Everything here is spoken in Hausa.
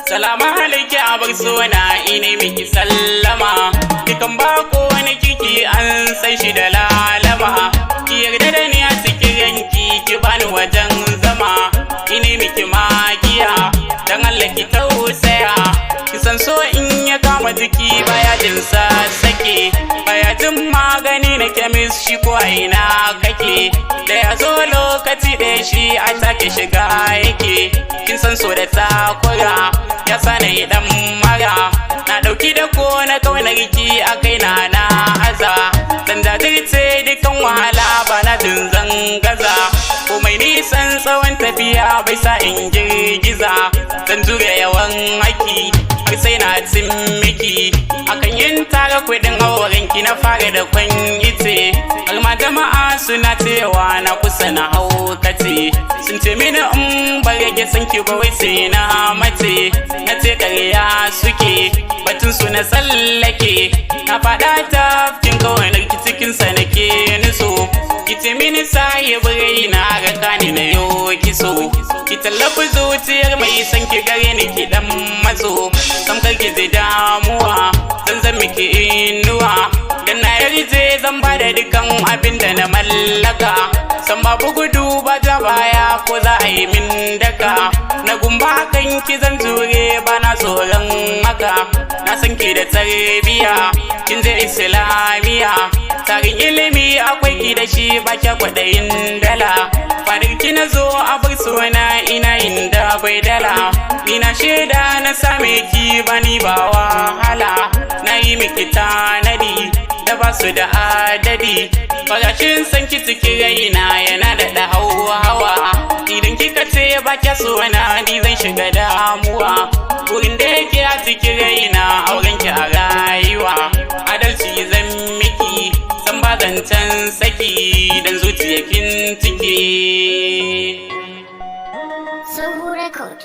Salama alaiki abar suna ine miki sallama. Kikan bako wani kiki an san shi da lalama. Ki yarda da ni a cikin yanki ki bani wajen zama. Ine miki magiya dan Allah ki tausaya. Ki san so in ya kama jiki baya jin sa sake. Baya jin magani na kemis shi ko aina kake. Da ya zo lokaci da shi a take shiga yake. Kin san so da takura ya sani dan mara. Na dauki da ko na kaunar ki a kai na aza. Dan jajirce dukan wahala bana jin zan gaza. Komai nisan tsawon tafiya bai sa in girgiza. Dan jure yawan haki har sai na cin miki. Akan yin tara kudin auren ki na fara da kwan ice. Har ma jama'a suna cewa na kusa na haukace. Sun ce mini in bar rage san ki ba wai sai na mace. Na ce ƙarya suke batun su na tsallake. Na faɗa tafkin kawanar ki cikin sa nake niso. Ki ce mini sahibi na raka ni na yo kiso. Ki tallafi zuciyar mai san ki gare ni ki dan matso. Samkar ki zai damuwa zan miki inuwa. Dan na yarje zan bada dukan abin da na mallaka. San babu gudu ba ta baya ko za a yi min daka. Na gumba kan ki zan jure ba na tsoron haka. Na san ki da tarbiya kin je islamiya. Tarin ilimi akwai ki da shi ba kya kwaɗayin dala. Fadar ki na zo a bar suna ina inda bai dala. Ni na shaida na same ki bani ba wahala. Na yi miki tanadi da ba su da adadi. Farashin san ki cikin raina yana da hawa. Idan kika ce ba kya suna ni zan shiga damuwa. Wurin da yake a cikin raina auren ki a rayuwa. Adalci zan miki san ba zancen saki dan zuciya kin ciki. Sohu Record.